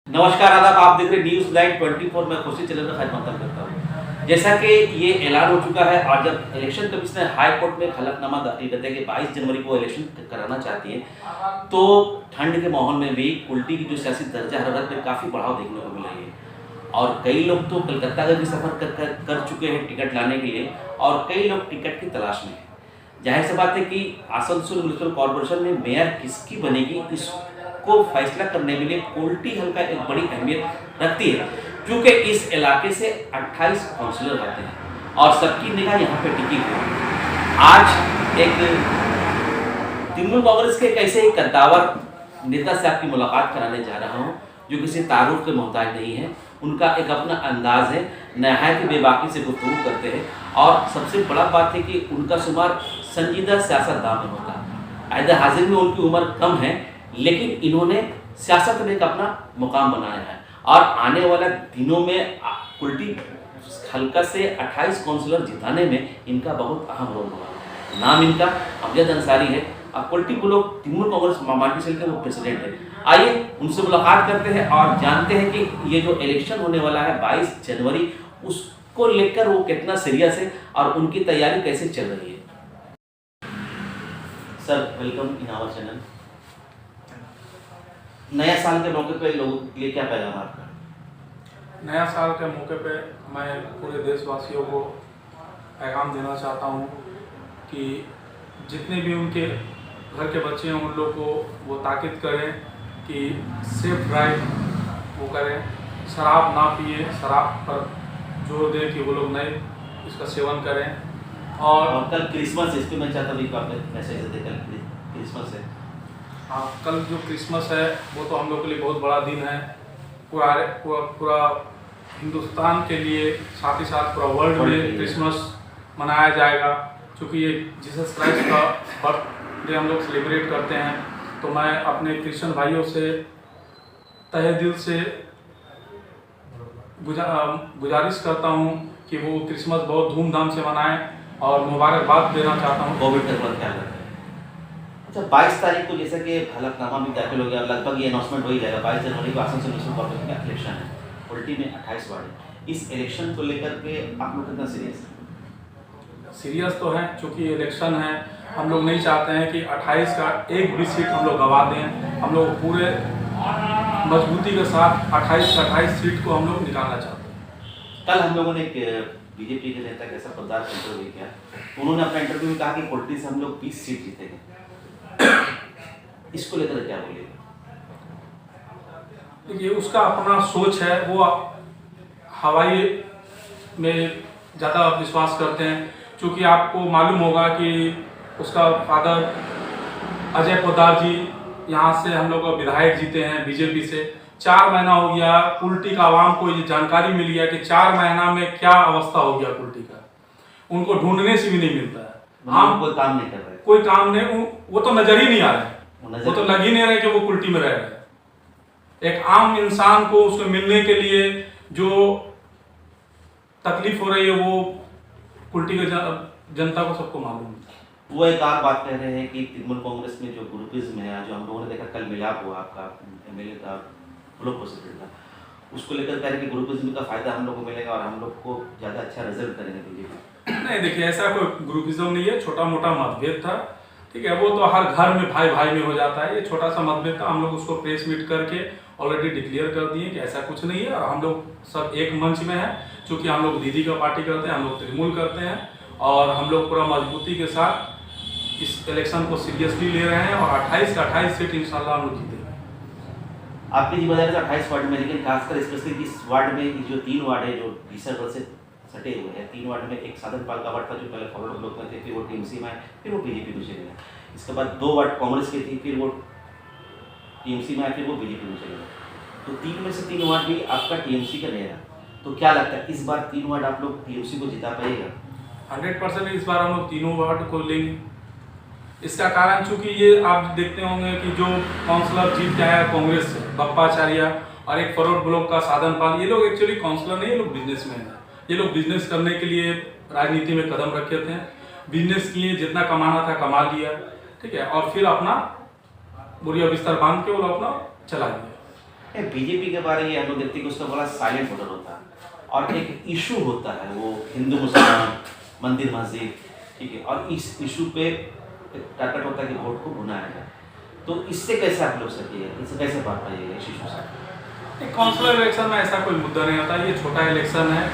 नमस्कार आदाब, आप देख रहे न्यूज़ लाइव 24। मैं खुशी चैनल का खैर मकदम करता हूँ। जैसा कि ये ऐलान हो चुका है और जब इलेक्शन कमीशन हाई कोर्ट में हलफनामा दाखिल करते हैं कि 22 जनवरी को इलेक्शन कराना चाहती है, तो ठंड के माहौल में भी उल्टी की जो सियासी दर्जा हरारत में काफ़ी बढ़ाव देखने को मिल रही है। और कई लोग तो कलकत्ता का भी सफ़र कर चुके हैं टिकट लाने के लिए, और कई लोग टिकट की तलाश में हैं। जाहिर सी बात है कि आसनसोल म्यूनिसिपल कॉर्पोरेशन में मेयर किसकी बनेगी, इसको फैसला करने के लिए कुल्टी हल्का एक बड़ी अहमियत रखती है, क्योंकि इस इलाके से 28 काउंसलर आते हैं और सबकी निगाह यहाँ पे टिकी हुई है। आज एक तृणमूल कांग्रेस के एक ऐसे ही कद्दावर नेता से आपकी मुलाकात कराने जा रहा हूँ, जो किसी तारुफ के मोहताज नहीं है। उनका एक अपना अंदाज है, नहायत बेबाकी से गुफ्तगू करते हैं, और सबसे बड़ा बात है कि उनका शुमार संजीदा सियासतदान में होता है। आयदा हाजिर में उनकी उम्र कम है, लेकिन इन्होंने सियासत में एक अपना मुकाम बनाया है और आने वाले दिनों में कुल्टी हल्का से 28 काउंसलर जिताने में इनका बहुत अहम रोल होगा। नाम इनका अमजद अंसारी है। अब कुल्टी को लोग तृणमूल कांग्रेस मामाटी सेल के वो प्रेसिडेंट है। आइए उनसे मुलाकात करते हैं और जानते हैं कि ये जो इलेक्शन होने वाला है 22 जनवरी, उसको लेकर वो कितना सीरियस है और उनकी तैयारी कैसे चल रही है। Sir, welcome in our channel. नया साल के मौके पे लोगों के लिए क्या पैगाम आपका? नया साल के मौके पे मैं पूरे देशवासियों को पैगाम देना चाहता हूँ कि जितने भी उनके घर के बच्चे हैं उन लोग को वो ताकीद करें कि सेफ ड्राइव वो करें, शराब ना पिए, शराब पर जोर दें कि वो लोग नहीं इसका सेवन करें। और कल क्रिसमस, इस पर मैं चाहता हूँ कि आप मैसेज दें। कल क्रिसमस है। हाँ, कल जो क्रिसमस है वो तो हम लोग के लिए बहुत बड़ा दिन है। पूरा हिंदुस्तान के लिए, साथ ही साथ पूरा वर्ल्ड में क्रिसमस मनाया जाएगा, क्योंकि ये जीसस क्राइस्ट का बर्थडे हम लोग सेलिब्रेट करते हैं। तो मैं अपने क्रिश्चियन भाइयों से तहे दिल से गुजारिश करता हूँ कि वो क्रिसमस बहुत धूमधाम से मनाएं और मुबारकबाद देना चाहता हूँ। कोविड का ख्याल रखें। अच्छा, 22 तारीख को जैसे कि हलफनामा भी दाखिल हो गया, लगभग ये अनाउंसमेंट हो ही जाएगा। 22 जनवरी को आसनसोल म्यूनिसिपल कॉर्पोरेशन का इलेक्शन है। उल्टी में 28 वार्ड है। इस इलेक्शन को लेकर के आप लोग कितना सीरियस हैं? सीरियस तो हैं, चूँकि इलेक्शन है। हम लोग नहीं चाहते हैं कि 28 का एक भी सीट हम लोग गंवा दें। हम लोग पूरे मजबूती के साथ 28 का 28 सीट को हम लोग निकालना चाहते हैं। कल हम लोगों ने एक बीजेपी के नेता के ऐसा पत्रकार इंटरव्यू किया, उन्होंने अपना इंटरव्यू में कहा कि कुल्टी से हम लोग 20 सीट जीतेंगे। इसको लेकर क्या बोलिए? देखिए, उसका अपना सोच है। वो हवाई में ज़्यादा विश्वास करते हैं, क्योंकि आपको मालूम होगा कि उसका फादर अजय पोद्दार जी यहाँ से हम लोग विधायक जीते हैं बीजेपी से। 4 महीना हो गया, कुल्टी का आवाम को ये जानकारी मिल गया कि 4 महीना में क्या अवस्था हो गया कुल्टी का। उनको ढूंढने से भी नहीं मिलता है। हम कोई काम नहीं कर रहे, कोई काम नहीं, वो तो नजर ही नहीं आ रहे, वो तो लग ही नहीं रहे कि वो कुल्टी में रह रहे हैं। एक आम इंसान को उसको मिलने के लिए जो तकलीफ हो रही है वो कुल्टी के जनता को सबको मालूम है। वो एक और बात कह रहे हैं कि तृणमूल कांग्रेस में जो ग्रुपिज्म है, जो हम लोगों ने देखा कल मिलाप हुआ आपका एमएलए का, ब्लॉक प्रेसिडेंट का, उसको लेकर कह रहे हैं कि ग्रुपिज्म का फायदा हम लोग को मिलेगा और हम लोग को ज़्यादा अच्छा रिजल्ट करेंगे बीजेपी। नहीं, देखिए, ऐसा कोई ग्रुपिज्म नहीं है। छोटा मोटा मतभेद था, ठीक है। वो तो हर घर में भाई भाई में हो जाता है। ये छोटा सा मतभेद था। हम लोग उसको प्रेस मीट करके ऑलरेडी डिक्लेयर कर दिए कि ऐसा कुछ नहीं है और हम लोग सब एक मंच में हैं। क्योंकि हम लोग दीदी का पार्टी करते हैं, हम लोग तृणमूल करते हैं और हम लोग पूरा मजबूती के साथ इस इलेक्शन को सीरियसली ले रहे हैं और 28 का 28 सीट इंशाल्लाह हम लोग जीतेंगे। आपकी जिम्मेदारी 28 वार्ड में, लेकिन खासकर स्पेशली इस वार्ड में जो 3 वार्ड है जो बीसर से सटे हुए हैं, 3 वार्ड में एक साधन पाल का वार्ड था जो पहले फॉरवर्ड ब्लॉक में थे, फिर वो टीएमसी में आए, फिर वो बीजेपी में चले गए। इसके बाद 2 वार्ड कांग्रेस की थी, फिर वो टीएमसी में आए, फिर वो बीजेपी में चले गए। तो 3 में से 3 वार्ड भी आपका टीएमसी का नहीं रहा। तो क्या लगता है इस बार 3 वार्ड आप लोग टीएमसी को जिता पाएगा? 100% इस बार हम लोग तीनों वार्ड को लेंगे। इसका कारण चूंकि ये आप देखते होंगे कि जो काउंसलर जीत के आया कांग्रेस से, बप्पाचार्य और एक फॉरवर्ड ब्लॉक का साधन पाल, ये लोग एक्चुअली काउंसलर नहीं, ये लोग बिजनेसमैन हैं। ये लोग बिजनेस करने के लिए राजनीति में कदम रखे थे, बिजनेस किए, जितना कमाना था कमा लिया, ठीक है, और फिर अपना बुढ़िया बिस्तर बांध के वो लोग अपना चला दिया। बीजेपी के बारे में हम लोग देखते हैं कि उसका बड़ा साइलेंट वोटर होता है और एक इशू होता है वो हिंदू मुसलमान मंदिर मस्जिद, ठीक है, और इस इशू पे टारगेट होता है कि वोट को भुनाया जाए। तो इससे कैसे आप लोग सकिए, इससे कैसे बात पाइएगा इस इशू से? काउंसिलर इलेक्शन में ऐसा कोई मुद्दा नहीं आता, ये छोटा इलेक्शन है,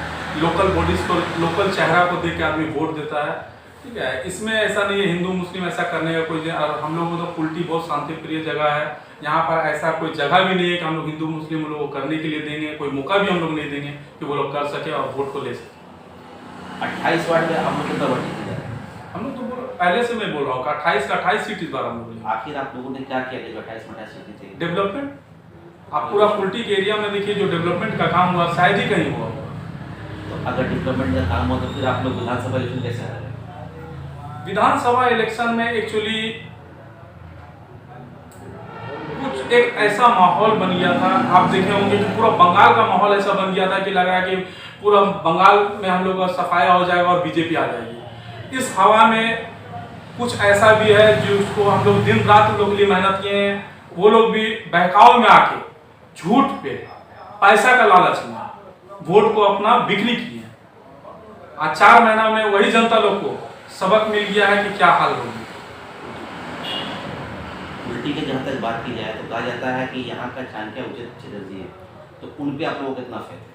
लोकल बॉडीज को, लोकल चेहरा को देख के आदमी वोट देता है, ठीक है। इसमें ऐसा नहीं है हिंदू मुस्लिम ऐसा करने का कोई, और हम लोगों को तो कुल्टी बहुत शांतिप्रिय जगह है, यहाँ पर ऐसा कोई जगह भी नहीं है कि हम लोग हिंदू मुस्लिम लोगों को करने के लिए देंगे, कोई मौका भी हम लोग नहीं देंगे कि वो लोग कर सके और वोट को ले सके। 28 वार्ड में हम लोग कितना वोट जीते जा रहे हैं? हम लोग तो पहले से मैं बोल रहा हूँ 28 का 28 सीट इस बार हम लोग। आखिर आप लोगों ने क्या किया कि 28 में 28 सीट जीते? डेवलपमेंट, आप पूरा कुल्टी के एरिया में देखिए जो डेवलपमेंट का काम हुआ शायद ही कहीं हुआ। तो अगर डेवलपमेंट का काम हो तो फिर आप लोग विधानसभा इलेक्शन कैसे आ रहे हैं? विधानसभा इलेक्शन में एक्चुअली कुछ एक ऐसा माहौल बन गया था, आप देखे होंगे कि पूरा बंगाल का माहौल ऐसा बन गया था कि लग रहा है कि पूरा बंगाल में हम लोग का सफाया हो जाएगा और बीजेपी आ जाएगी। इस हवा में कुछ ऐसा भी है जिसको हम लोग दिन रात लोग के लिए मेहनत किए हैं, वो लोग भी बहकाव में आके झूठ पे पैसा का लालच में वोट को अपना बिक्री किए हैं। आज 4 महीना में वही जनता लोग को सबक मिल गया है कि क्या हाल होगी। उल्टी के जहाँ तक बात की जाए तो कहा जाता है कि यहाँ का चाणक्य उचित चटर्जी है, तो उन पे आप लोगों को कितना फेथ है?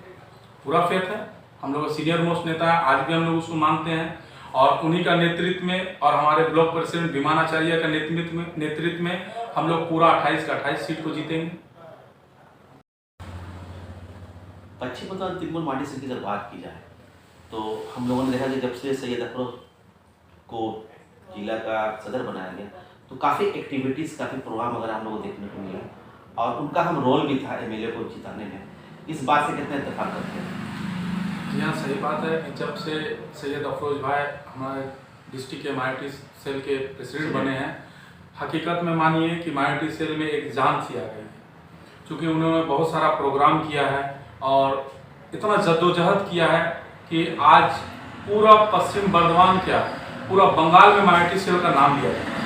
पूरा फेथ है, हम लोग सीनियर मोस्ट नेता है, आज भी हम लोग उसको मानते हैं, और उन्हीं का नेतृत्व में और हमारे ब्लॉक प्रेसिडेंट विमानाचार्य का नेतृत्व में हम लोग पूरा 28 का 28 सीट को जीतेंगे। पश्चिम बंगाल त्रिपुर माटी से की अगर बात की जाए तो हम लोगों ने देखा कि जब से सैयद अफरोज को जिला का सदर बनाया गया तो काफ़ी एक्टिविटीज़, काफ़ी प्रोग्राम वगैरह हम लोगों को देखने को मिला और उनका हम रोल भी था एमएलए को जिताने में। इस बात से कितना इत्तेफाक करते हैं? जी हाँ, सही बात है कि जब से सैयद अफरोज भाई हमारे डिस्ट्रिक्ट के माइनॉरिटी सेल के प्रेसिडेंट बने हैं, हकीकत में मानिए कि माइनॉरिटी सेल में एक जान सी आ गई है, क्योंकि उन्होंने बहुत सारा प्रोग्राम किया है और इतना जद्दोजहद किया है कि आज पूरा पश्चिम बर्धमान क्या पूरा बंगाल में माइनॉरिटी सेल का नाम लिया जाता है।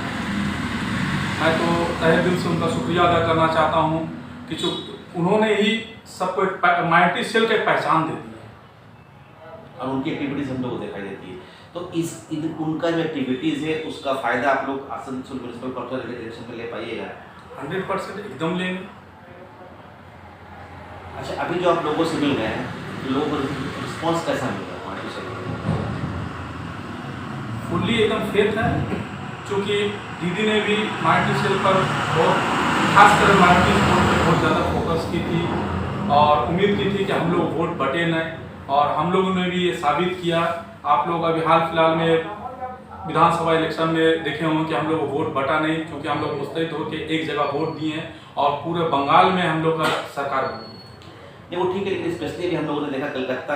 मैं तो तहे दिल से उनका शुक्रिया अदा करना चाहता हूँ कि जो उन्होंने ही सबको माइनॉरिटी सेल का एक पहचान दे दी है और उनकी एक्टिविटीज़ हम लोग को दिखाई देती है। तो उनका जो एक्टिविटीज़ है उसका फ़ायदा आप लोग आसनसोल म्यूनिसिपल कॉर्पोरेशन इलेक्शन में ले पाइएगा? 100% एकदम लेंगे। अच्छा, अभी जो आप लोगों से मिल गए हैं तो लोगों को रिस्पॉन्स कैसा मिल रहा है माइनॉरिटी सेल? फुल्ली एकदम फेथ है, क्योंकि दीदी ने भी माइनॉरिटी सेल पर बहुत खासकर माइनॉरिटी वोट पर बहुत ज़्यादा फोकस की थी और उम्मीद की थी कि हम लोग वोट बटे नहीं, और हम लोगों ने भी ये साबित किया। आप लोग अभी हाल फिलहाल में विधानसभा इलेक्शन में देखे होंगे कि हम लोग वोट बटा नहीं, क्योंकि हम लोग मुस्तैद होकर एक जगह वोट दिए और पूरे बंगाल में हम लोग का सरकार बनी। नहीं वो ठीक है, लेकिन स्पेशली भी हम लोगों ने देखा कलकत्ता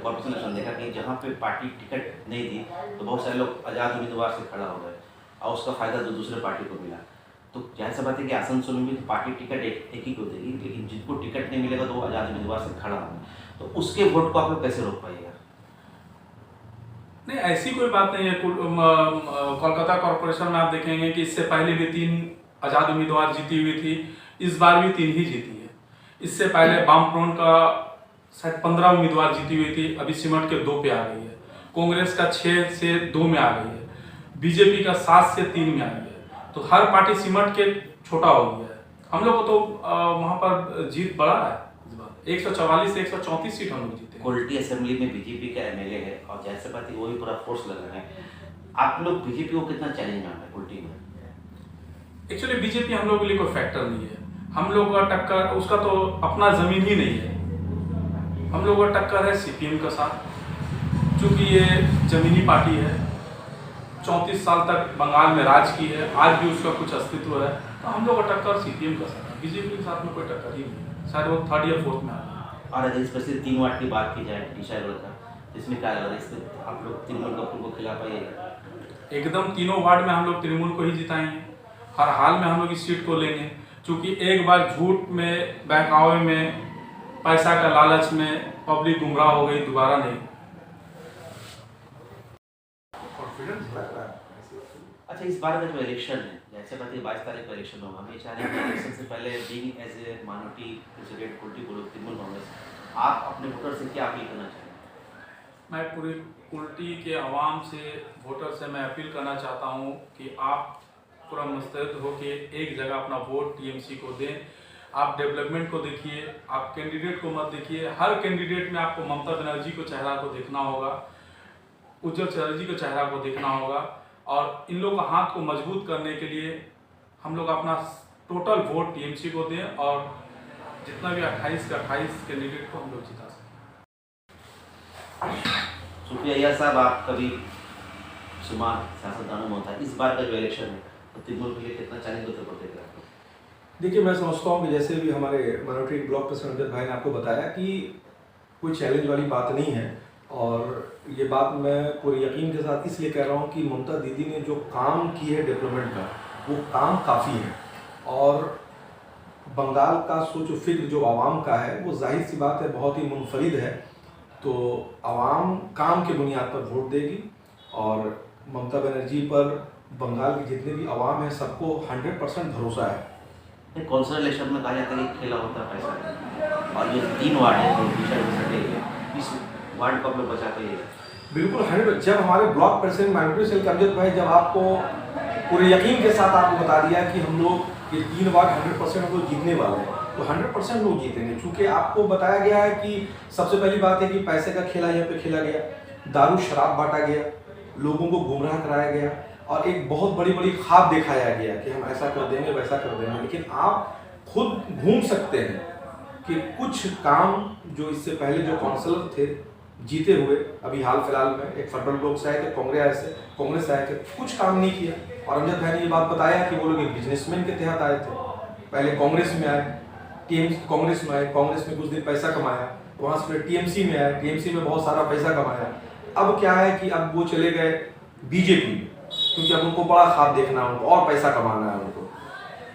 कॉर्पोरेशन इलेक्शन देखा कि जहाँ पे पार्टी टिकट नहीं दी तो बहुत सारे लोग आज़ाद उम्मीदवार से खड़ा हो गए और उसका फ़ायदा दूसरे पार्टी को मिला। तो जाहिर सी बात है कि आसनसोल में भी तो पार्टी टिकट एक ही को देगी, लेकिन जिनको टिकट नहीं मिलेगा तो वो आज़ाद उम्मीदवार से खड़ा होगा, तो उसके वोट को आप लोग कैसे रोक पाइएगा? नहीं, ऐसी कोई बात नहीं है। कोलकाता कॉर्पोरेशन में आप देखेंगे कि इससे पहले भी 3 आज़ाद उम्मीदवार जीती हुई थी, इस बार भी 3 ही जीती है। इससे पहले वामफ्रंट का शायद 15 उम्मीदवार जीती हुई थी, अभी सिमट के 2 पे आ गई है। कांग्रेस का 6 से 2 में आ गई है, बीजेपी का 7 से 3 में आ गई है, तो हर पार्टी सिमट के छोटा हो गया है। हम लोग को तो वहाँ पर जीत बड़ा है, इस बार 144 से 134 सीट हम लोग जीते। कोल्टी असेंबली में बीजेपी का एमएलए है और जाहिर सी बात है वो भी पूरा फोर्स लगा है। आप लोग बीजेपी को कितना चैलेंज मान रहे हैं कोल्टी में? एक्चुअली बीजेपी हम लोग के लिए कोई फैक्टर नहीं है, हम लोग का टक्कर उसका तो अपना जमीन ही नहीं है। हम लोग का टक्कर है सीपीएम के साथ, क्योंकि ये जमीनी पार्टी है, 34 साल तक बंगाल में राज की है, आज भी उसका कुछ अस्तित्व है, तो हम लोग का टक्कर सीपीएम का साथ है, बीजेपी के साथ में कोई टक्कर ही नहीं है। शायद वो 3rd या 4th में आ गया। और अगर स्पेशली 3 वार्ड की बात की जाए टीशागढ़ का, तो इसमें क्या लग रहा है, इसमें आप लोग तृणमूल कपूर को खिला पाइएगा? एकदम तीनों वार्ड में हम लोग तृणमूल को ही जिताएंगे, हर हाल में हम लोग इस सीट को लेंगे, क्योंकि एक बार झूठ में बहकावे में पैसा का लालच में पब्लिक गुमराह हो गई, दोबारा नहीं। अच्छा, इस बार का जो इलेक्शन है जैसे पति 22 तारीख को इलेक्शन होगा, हम ये चाह रहे हैं कि इलेक्शन से पहले being as a minority president Kulti बोलो तृणमूल कांग्रेस, आप अपने वोटर से क्या अपील करना चाहेंगे? मैं पूरी कुल्टी के आवाम से, वोटर से मैं अपील करना चाहता हूँ कि आप पूरा मुस्तैद हो कि एक जगह अपना वोट टीएमसी को दें। आप डेवलपमेंट को देखिए, आप कैंडिडेट को मत देखिए। हर कैंडिडेट में आपको ममता बनर्जी को चेहरा को देखना होगा, उज्जवल चटर्जी को चेहरा को देखना होगा, और इन लोगों का हाथ को मजबूत करने के लिए हम लोग अपना टोटल वोट टीएमसी को दें और जितना भी 28 के 28 कैंडिडेट को हम लोग जिता सकें। शुक्रिया साहब, आप कभी शुमार सियासतदानों में होता है, इस बार का जो इलेक्शन है तो तृणमूल के लिए कितना चैलेंज होता है? देखिए, मैं समझता हूँ कि जैसे भी हमारे माइनॉरिटी ब्लॉक प्रेसिडेंट अमजद भाई ने आपको बताया कि कोई चैलेंज वाली बात नहीं है, और ये बात मैं पूरे यकीन के साथ इसलिए कह रहा हूँ कि ममता दीदी ने जो काम की है डेवलपमेंट का, वो काम काफ़ी है। और बंगाल का सोच फिक्र जो आवाम का है वो जाहिर सी बात है बहुत ही मुनफरिद है, तो आवाम काम के बुनियाद पर वोट देगी। और ममता बनर्जी पर बंगाल के जितने भी आवाम है सबको 100% भरोसा है। कौंसिलर इलेक्शन में कहा जाता है कि खेला होता है पैसा, और ये 3 वार्ड है जो पीछे सटे हुए, इस वार्ड को आप लोग बचा के बिल्कुल 100। जब हमारे ब्लॉक प्रेसिडेंट माइनॉरिटी सेल के अमजद भाई, जब आपको पूरे यकीन के साथ आपको बता दिया कि हम लोग ये 3 वार्ड 100% हम लोग जीतने वाले हैं, तो 100% लोग जीतेंगे। चूँकि आपको बताया गया है कि सबसे पहली बात है कि पैसे का खेला यहाँ पे खेला गया, दारू शराब बांटा गया, लोगों को गुमराह कराया गया, और एक बहुत बड़ी बड़ी ख्वाब दिखाया गया कि हम ऐसा कर देंगे वैसा कर देंगे। लेकिन आप खुद घूम सकते हैं कि कुछ काम जो इससे पहले जो काउंसलर थे जीते हुए, अभी हाल फिलहाल में एक फरवरी लोग से आए थे, कांग्रेस से आए थे, कुछ काम नहीं किया। और अमजद भाई ने ये बात बताया कि वो लोग एक बिजनेसमैन के तहत आए थे, पहले कांग्रेस में आए, कांग्रेस में आए, कांग्रेस में कुछ दिन पैसा कमाया, वहाँ से फिर टीएमसी में आए, टीएमसी में बहुत सारा पैसा कमाया। अब क्या है कि अब वो चले गए बीजेपी में, क्योंकि अब उनको बड़ा ख्वाब देखना है, उनको और पैसा कमाना है उनको।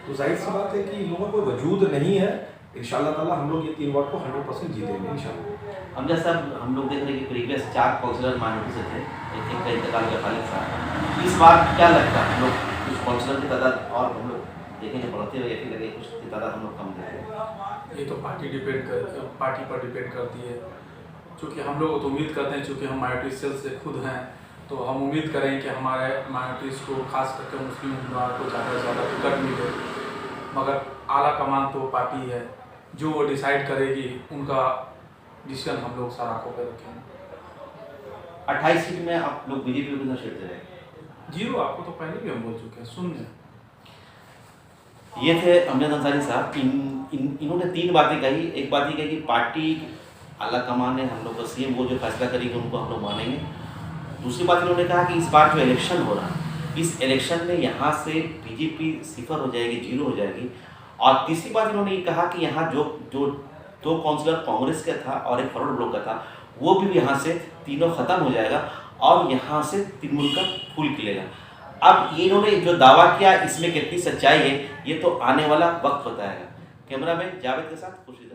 तो जाहिर सी बात है कि इन लोगों को वजूद नहीं है। इंशाल्लाह ताला हम लोग ये 3 वार्ड को 100% जीतेंगे इंशाल्लाह। अमजद साहब, हम लोग देख रहे हैं कि प्रीवियस 4 काउंसिलर माइनॉरिटी से थे, एक का इंतकाल किया खालिद साहब। इस बार क्या लगता है हम लोग कुछ काउंसिलर की तादाद और हम लोग देखेंगे बढ़ते हुए, या फिर लगे कुछ की तादाद हम लोग कम देखेंगे? ये तो पार्टी पर डिपेंड करती है। चूँकि हम लोग तो उम्मीद करते हैं, चूँकि हम माइनॉरिटी सेल से खुद हैं, तो हम उम्मीद करें कि हमारे माइनॉरिटीज़ को, खास करके मुस्लिम उम्मीदवार को ज़्यादा से ज़्यादा टिकट मिले। मगर आला कमान तो पार्टी है, जो वो डिसाइड करेगी उनका डिसीजन हम लोग सारा को पे रखेंगे। 28 सीट में आप लोग बीजेपी को कितना शेयर दे रहे हैं? 0। आपको तो पहले भी हम बोल चुके हैं, 0। ये थे अमजद अंसारी साहब। इन्होंने 3 बातें कही। एक बात ये कही कि पार्टी आला कमान है, हम लोग का सीएम वो जो फैसला करेगी उनको हम लोग मानेंगे। दूसरी बात इन्होंने कहा कि इस बार जो इलेक्शन हो रहा है, इस इलेक्शन में यहाँ से बीजेपी 0 हो जाएगी, 0 हो जाएगी। और तीसरी बात इन्होंने ये कहा कि यहाँ जो 2 काउंसिलर कांग्रेस का था और एक फॉरवर्ड ब्लॉक का था, वो भी यहाँ से तीनों खत्म हो जाएगा और यहाँ से तृणमूल का फूल खिलेगा। अब ये इन्होंने जो दावा किया, इसमें कितनी सच्चाई है ये तो आने वाला वक्त बताएगा। कैमरामैन जावेद के साथ खुर्शीद।